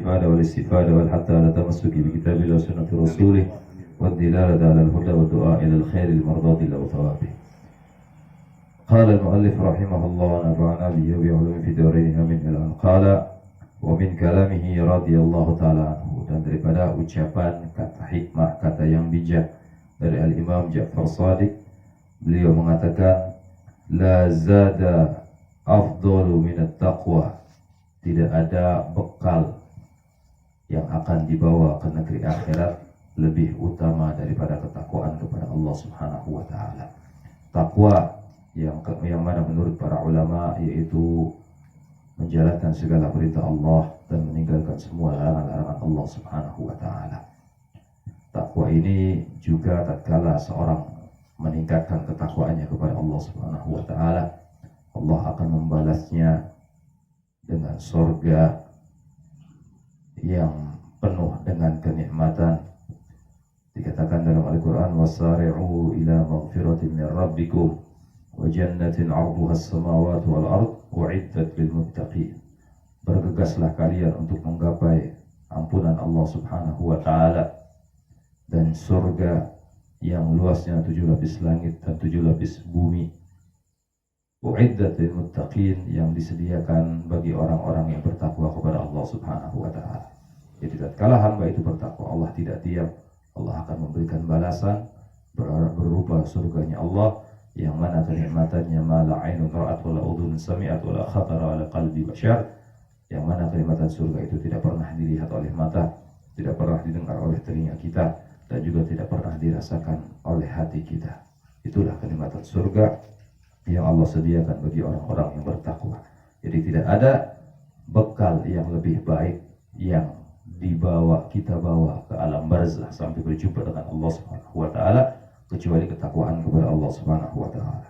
الإفادة والاستفادة والحث على التمسك بكتاب الله وسنة رسوله والدلالة على الهدى والدعاء إلى الخير لمرضات الله وثوابه. قال المؤلف رحمه الله ونفعنا به بعلومه في الدارين آمين. قال ومن كلامه رضي الله تعالى عنه, dan daripada ucapan kata hikmah, kata yang bijak dari Al-Imam Ja'far Shadiq, beliau mengatakan la zada afdalu minat taqwa, tidak ada bekal yang akan dibawa ke negeri akhirat lebih utama daripada ketakwaan kepada Allah Subhanahu wa taala. Takwa yang mana menurut para ulama yaitu menjalankan segala perintah Allah dan meninggalkan semua larangan-larangan Allah Subhanahu wa taala. Takwa ini juga tatkala seorang meningkatkan ketakwaannya kepada Allah Subhanahu wa taala, Allah akan membalasnya dengan surga yang penuh dengan kenikmatan. Dikatakan dalam Al-Quran, wasari'u ila maghfiratin min rabbikum wa jannatin 'arduha as-samawati wal ard u'iddat lil muttaqin. Bergegaslah kalian untuk menggapai ampunan Allah Subhanahu wa taala dan surga yang luasnya 7 lapis langit dan 7 lapis bumi. U'iddat lil muttaqin, yang disediakan bagi orang-orang yang bertakwa kepada Allah Subhanahu wa taala. Jadi tatkala hamba itu bertakwa, Allah tidak diam. Allah akan memberikan balasan berupa surganya Allah, yang mana kenikmatannya ma la 'ainun ra'at wa la udhun sami'at wa la khatara 'ala qalbi bashar, yang mana kenikmatan surga itu tidak pernah dilihat oleh mata, tidak pernah didengar oleh telinga kita, dan juga tidak pernah dirasakan oleh hati kita. Itulah kenikmatan surga yang Allah sediakan bagi orang-orang yang bertakwa. Jadi tidak ada bekal yang lebih baik yang kita bawa ke alam barzah sampai berjumpa dengan Allah Subhanahu wa taala kecuali ketakwaan kepada Allah Subhanahu wa taala.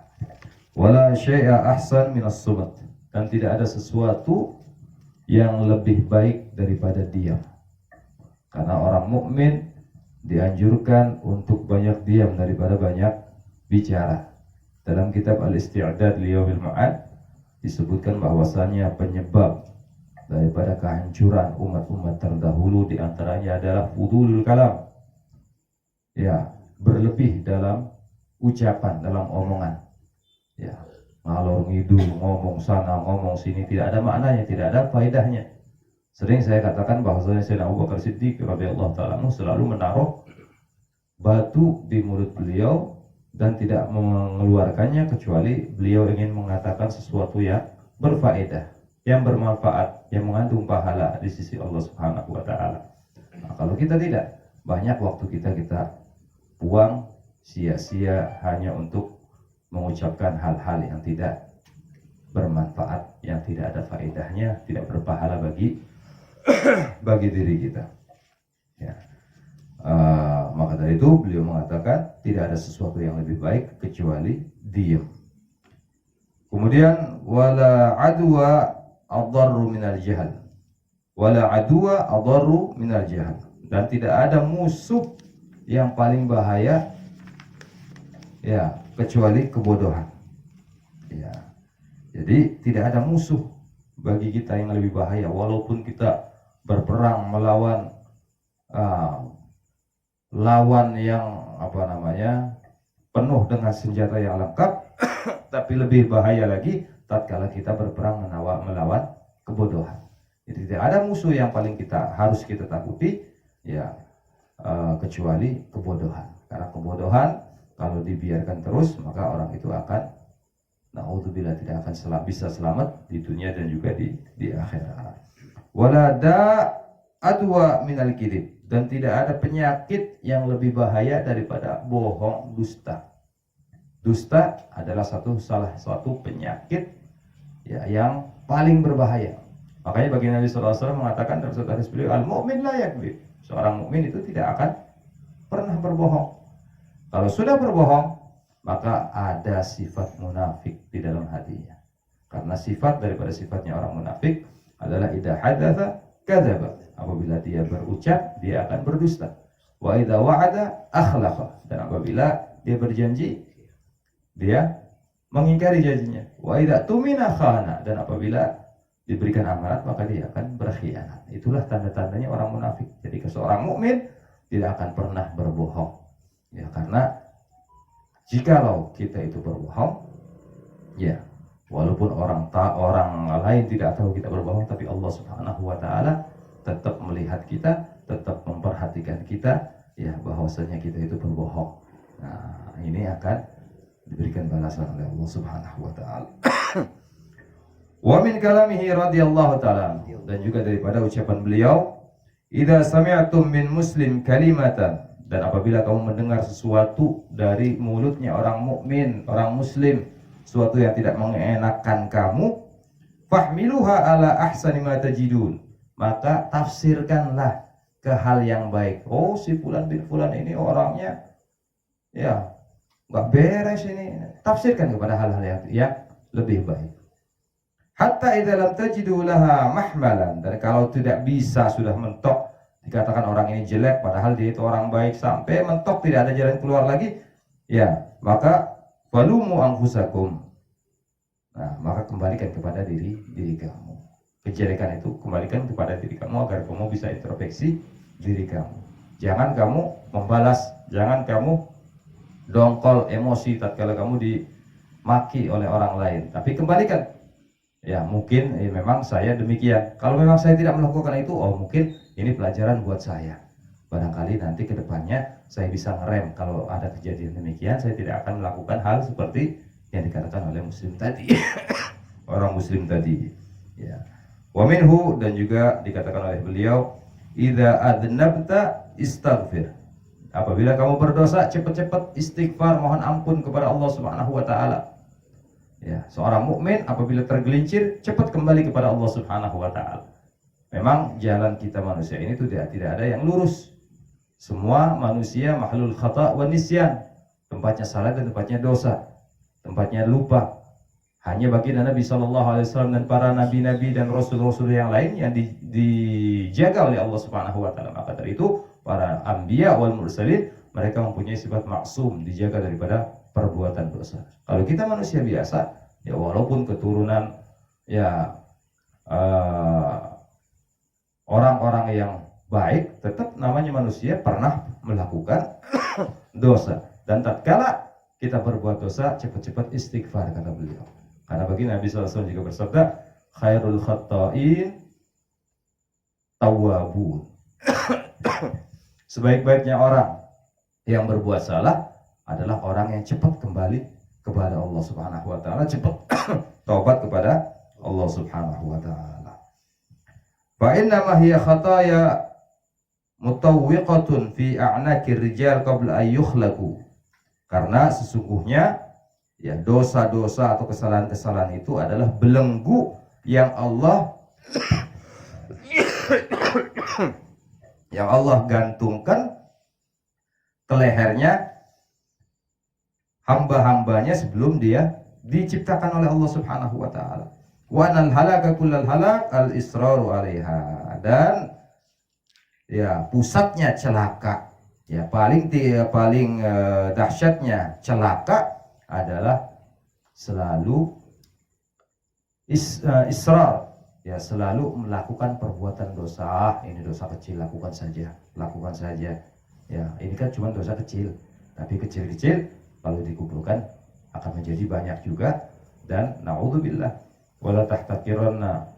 Wala syai'a ahsan minas sumat, dan tidak ada sesuatu yang lebih baik daripada diam. Karena orang mukmin dianjurkan untuk banyak diam daripada banyak bicara. Dalam kitab Al-Isti'dad li Yaumil Ma'ad disebutkan bahwasannya penyebab daripada kehancuran umat-umat terdahulu diantaranya adalah fudulul kalam, ya, berlebih dalam ucapan, dalam omongan, ya, ngalor ngidul, ngomong sana ngomong sini, tidak ada maknanya, tidak ada faedahnya. Sering saya katakan bahwasanya Sayyidina Abu Bakar Siddiq radhiyallahu ta'ala anhu selalu menaruh batu di mulut beliau dan tidak mengeluarkannya kecuali beliau ingin mengatakan sesuatu yang berfaedah, yang bermanfaat, yang mengandung pahala di sisi Allah Subhanahu wa taala. Nah, kalau kita tidak, banyak waktu kita buang sia-sia hanya untuk mengucapkan hal-hal yang tidak bermanfaat, yang tidak ada faedahnya, tidak berpahala bagi diri kita. Ya. Maka dari itu beliau mengatakan tidak ada sesuatu yang lebih baik kecuali diam. Kemudian wala adwa adarru minal jahal, wala adwa adarru minal jahal, dan tidak ada musuh yang paling bahaya, ya, kecuali kebodohan. Ya. Jadi tidak ada musuh bagi kita yang lebih bahaya, walaupun kita berperang melawan lawan yang penuh dengan senjata yang lengkap, tapi lebih bahaya lagi tatkala kita berperang melawan kebodohan. Jadi tidak ada musuh yang paling harus kita takuti, ya, kecuali kebodohan. Karena kebodohan kalau dibiarkan terus, maka orang itu akan, naudzubillah, tidak akan bisa selamat di dunia dan juga di akhirat. Walada adwa minal kidib, dan tidak ada penyakit yang lebih bahaya daripada bohong, dusta. Dusta adalah salah satu penyakit, ya, yang paling berbahaya. Makanya bagi Nabi SAW mengatakan dalam suatu hadis beliau, al-mu'min la yakdzib, seorang mukmin itu tidak akan pernah berbohong. Kalau sudah berbohong, maka ada sifat munafik di dalam hatinya. Karena sifat daripada sifatnya orang munafik adalah idza hadatsa kadzaba, apabila dia berucap dia akan berdusta. Wa idza wa'ada akhlafa, dan apabila dia berjanji dia mengingkari janjinya. Wa idza tumina khana, dan apabila diberikan amanat maka dia akan berkhianat. Itulah tanda-tandanya orang munafik. Jadi seorang mukmin tidak akan pernah berbohong. Ya, karena jikalau kita itu berbohong, ya walaupun orang lain tidak tahu kita berbohong, tapi Allah Subhanahu wa taala tetap melihat kita, tetap memperhatikan kita, ya bahwasanya kita itu berbohong. Nah, ini akan diberikan balasan oleh Allah Subhanahu wa taala. Wa min kalamihi radhiyallahu taala, dan juga daripada ucapan beliau, idza sami'tum min muslim kalimatan, dan apabila kamu mendengar sesuatu dari mulutnya orang mukmin, orang muslim, sesuatu yang tidak mengenakan kamu, fahmiluha ala ahsani ma tajidun, maka tafsirkanlah ke hal yang baik. Oh, si fulan bin fulan ini orangnya ya nggak beres ini. Tafsirkan kepada hal-hal yang lebih baik. Hatta idza lam tajidu laha mahmalan, dan kalau tidak bisa, sudah mentok, dikatakan orang ini jelek padahal dia itu orang baik, sampai mentok tidak ada jalan keluar lagi, ya maka falumu anfusakum. Nah, maka kembalikan kepada diri kamu. Kejelekan itu kembalikan kepada diri kamu agar kamu bisa introspeksi diri kamu. Jangan kamu membalas, jangan kamu dongkol emosi tatkala kamu dimaki oleh orang lain, tapi kembalikan. Ya mungkin memang saya demikian. Kalau memang saya tidak melakukan itu, oh mungkin ini pelajaran buat saya. Barangkali nanti ke depannya saya bisa ngerem. Kalau ada kejadian demikian, saya tidak akan melakukan hal seperti yang dikatakan oleh muslim tadi. Orang muslim tadi. Ya. Wa minhu, dan juga dikatakan oleh beliau, idza adnabta istaghfir. Apabila kamu berdosa, cepat-cepat istighfar, mohon ampun kepada Allah Subhanahu wa taala. Ya, seorang mukmin apabila tergelincir, cepat kembali kepada Allah Subhanahu wa taala. Memang jalan kita manusia ini tidak ada yang lurus. Semua manusia mahlul khata' wa nisyan. Tempatnya salah dan tempatnya dosa. Tempatnya lupa. Hanya baginda Nabi sallallahu alaihi wasallam dan para nabi-nabi dan rasul-rasul yang lain yang dijaga oleh Allah Subhanahu wa taala. Maka dari itu para anbiya wal mursalin, mereka mempunyai sifat maksum, dijaga daripada perbuatan dosa. Kalau kita manusia biasa, ya walaupun keturunan ya orang-orang yang baik, tetap namanya manusia pernah melakukan dosa. Dan tatkala kita berbuat dosa, cepat-cepat istighfar, kata beliau. Karena bagi Nabi SAW juga bersabda, khairul khatta'in tawwabun. Sebaik-baiknya orang yang berbuat salah adalah orang yang cepat kembali kepada Allah Subhanahu wa taala, cepat taubat kepada Allah Subhanahu wa taala. Fa inna ma hiya khataya mutawwiqatun fi a'naqir rijal qabla an yukhlaqu. Karena sesungguhnya ya dosa-dosa atau kesalahan-kesalahan itu adalah belenggu yang Allah gantungkan ke lehernya hamba-hambanya sebelum dia diciptakan oleh Allah Subhanahu wa taala. Wa anal halaka kullal halak al israru 'alaiha. Dan ya pusatnya celaka, ya paling dahsyatnya celaka adalah selalu israr, ya selalu melakukan perbuatan dosa. Ini dosa kecil, lakukan saja. Ya, ini kan cuma dosa kecil, tapi kecil-kecil kalau dikumpulkan akan menjadi banyak juga. Dan na'udzubillah wala tahtaqiranna,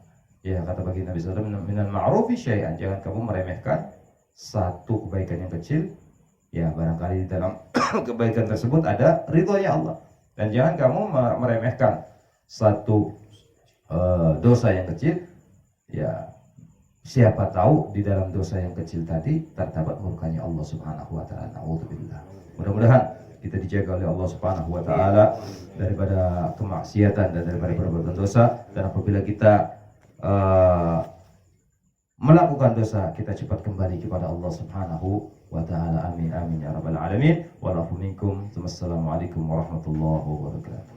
ya kata baginda Nabi sallallahu alaihi wasallam, minal ma'rufi syai'an, jangan kamu meremehkan satu kebaikan yang kecil, ya barangkali di dalam kebaikan tersebut ada ridhonya Allah. Dan jangan kamu meremehkan satu dosa yang kecil, ya siapa tahu di dalam dosa yang kecil tadi terdapat murkanya Allah Subhanahu wa taala. Na'udzubillah. Mudah-mudahan kita dijaga oleh Allah Subhanahu wa taala daripada kemaksiatan dan daripada perbuatan dosa. Dan apabila kita melakukan dosa, kita cepat kembali kepada Allah Subhanahu wa taala. Amin amin ya rabbal alamin. Wa lafu minkum. Wassalamualaikum warahmatullahi wabarakatuh.